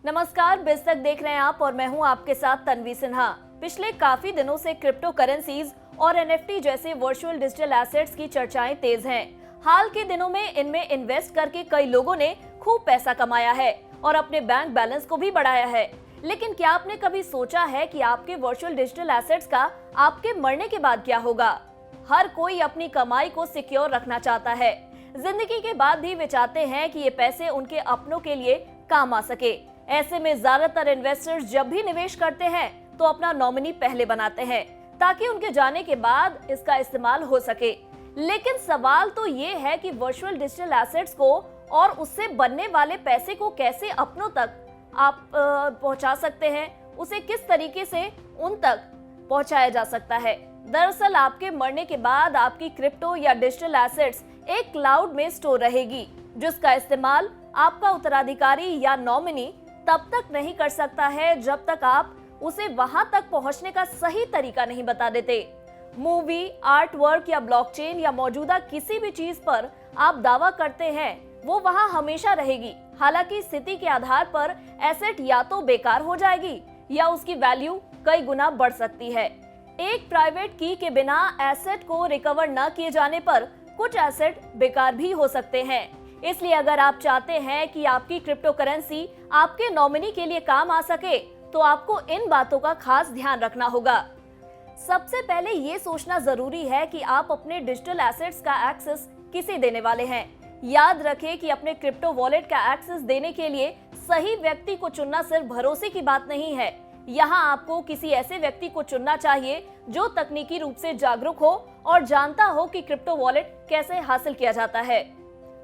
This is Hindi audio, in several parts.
नमस्कार, बिज तक देख रहे हैं आप और मैं हूं आपके साथ तन्वी सिन्हा। पिछले काफी दिनों से क्रिप्टो करेंसीज और एनएफटी जैसे वर्चुअल डिजिटल एसेट्स की चर्चाएं तेज हैं। हाल के दिनों में इनमें इन्वेस्ट करके कई लोगों ने खूब पैसा कमाया है और अपने बैंक बैलेंस को भी बढ़ाया है। लेकिन क्या आपने कभी सोचा है कि आपके वर्चुअल डिजिटल एसेट्स का आपके मरने के बाद क्या होगा? हर कोई अपनी कमाई को सिक्योर रखना चाहता है। जिंदगी के बाद भी वे चाहते हैं कि ये पैसे उनके अपनों के लिए काम आ सके। ऐसे में ज्यादातर इन्वेस्टर्स जब भी निवेश करते हैं तो अपना नॉमिनी पहले बनाते हैं ताकि उनके जाने के बाद इसका इस्तेमाल हो सके। लेकिन सवाल तो ये है कि वर्चुअल डिजिटल एसेट्स को और उससे बनने वाले पैसे को कैसे अपनों तक आप पहुंचा सकते हैं, उसे किस तरीके से उन तक पहुंचाया जा सकता है। दरअसल आपके मरने के बाद आपकी क्रिप्टो या डिजिटल एसेट्स एक क्लाउड में स्टोर रहेगी, जिसका इस्तेमाल आपका उत्तराधिकारी या नॉमिनी तब तक नहीं कर सकता है जब तक आप उसे वहां तक पहुंचने का सही तरीका नहीं बता देते। मूवी, आर्ट वर्क या ब्लॉकचेन या मौजूदा किसी भी चीज पर आप दावा करते हैं वो वहां हमेशा रहेगी। हालांकि स्थिति के आधार पर एसेट या तो बेकार हो जाएगी या उसकी वैल्यू कई गुना बढ़ सकती है। एक प्राइवेट की के बिना एसेट को रिकवर न किए जाने पर कुछ एसेट बेकार भी हो सकते हैं। इसलिए अगर आप चाहते हैं कि आपकी क्रिप्टो करेंसी आपके नॉमिनी के लिए काम आ सके तो आपको इन बातों का खास ध्यान रखना होगा। सबसे पहले ये सोचना जरूरी है कि आप अपने डिजिटल एसेट्स का एक्सेस किसे देने वाले हैं। याद रखें कि अपने क्रिप्टो वॉलेट का एक्सेस देने के लिए सही व्यक्ति को चुनना सिर्फ भरोसे की बात नहीं है। यहाँ आपको किसी ऐसे व्यक्ति को चुनना चाहिए जो तकनीकी रूप से जागरूक हो और जानता हो कि क्रिप्टो वॉलेट कैसे हासिल किया जाता है।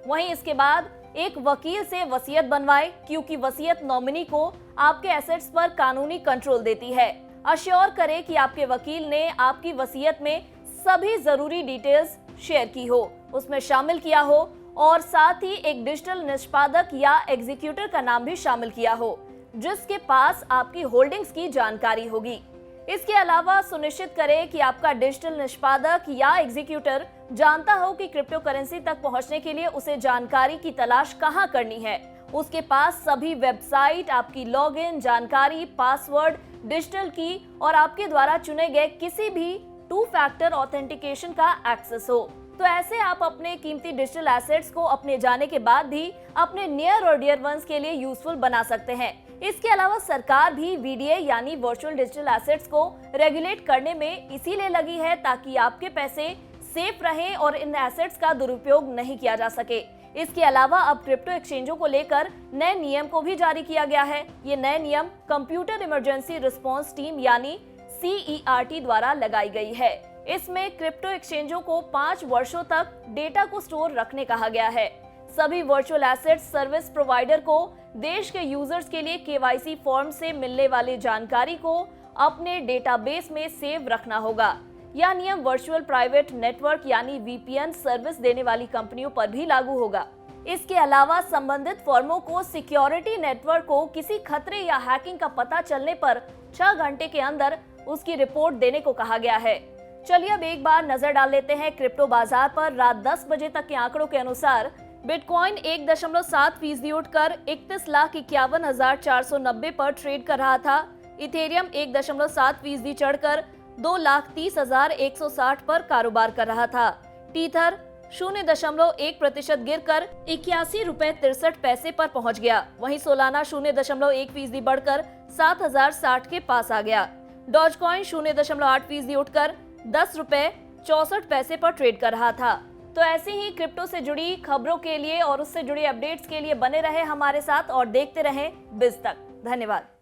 वहीं इसके बाद एक वकील से वसीयत बनवाएं, क्योंकि वसीयत नॉमिनी को आपके एसेट्स पर कानूनी कंट्रोल देती है। अश्योर करें कि आपके वकील ने आपकी वसीयत में सभी जरूरी डिटेल्स शेयर की हो, उसमें शामिल किया हो और साथ ही एक डिजिटल निष्पादक या एग्जीक्यूटर का नाम भी शामिल किया हो, जिसके पास आपकी होल्डिंग्स की जानकारी होगी। इसके अलावा सुनिश्चित करें कि आपका डिजिटल निष्पादक या एग्जीक्यूटर जानता हो कि क्रिप्टो करेंसी तक पहुंचने के लिए उसे जानकारी की तलाश कहां करनी है। उसके पास सभी वेबसाइट, आपकी लॉगिन जानकारी, पासवर्ड, डिजिटल की और आपके द्वारा चुने गए किसी भी 2 फैक्टर ऑथेंटिकेशन का एक्सेस हो। तो ऐसे आप अपने कीमती डिजिटल एसेट्स को अपने जाने के बाद भी अपने नियर और डियर वंस के लिए यूजफुल बना सकते हैं। इसके अलावा सरकार भी वीडीए यानी वर्चुअल डिजिटल एसेट्स को रेगुलेट करने में इसीलिए लगी है ताकि आपके पैसे सेफ रहें और इन एसेट्स का दुरुपयोग नहीं किया जा सके। इसके अलावा अब क्रिप्टो एक्सचेंजों को लेकर नए नियम को भी जारी किया गया है। ये नए नियम कंप्यूटर इमरजेंसी रिस्पांस टीम यानी CERT द्वारा लगाई गई है। इसमें क्रिप्टो एक्सचेंजों को 5 वर्षों तक डेटा को स्टोर रखने कहा गया है। सभी वर्चुअल एसेट सर्विस प्रोवाइडर को देश के यूजर्स के लिए KYC फॉर्म से मिलने वाली जानकारी को अपने डेटाबेस में सेव रखना होगा। यह नियम वर्चुअल प्राइवेट नेटवर्क यानी VPN सर्विस देने वाली कंपनियों पर भी लागू होगा। इसके अलावा संबंधित फर्मों को सिक्योरिटी नेटवर्क को किसी खतरे या हैकिंग का पता चलने पर 6 घंटे के अंदर उसकी रिपोर्ट देने को कहा गया है। चलिए अब एक बार नजर डाल लेते हैं क्रिप्टो बाजार पर। रात 10 बजे तक के आंकड़ों के अनुसार बिटकॉइन 1.7% उठकर 31,51,490 पर ट्रेड कर रहा था। इथेरियम 1.7% चढ़कर 2,30,160 पर कारोबार कर रहा था। टीथर 0.1% गिरकर 81 रुपए 63 पैसे पर पहुंच गया। वहीं सोलाना 0.1% बढ़कर 7,060 के पास आ गया। डॉजकॉइन 0.8% उठकर 10 रुपए 64 पैसे पर ट्रेड कर रहा था। तो ऐसे ही क्रिप्टो से जुड़ी खबरों के लिए और उससे जुड़ी अपडेट्स के लिए बने रहे हमारे साथ और देखते रहें बिज तक। धन्यवाद।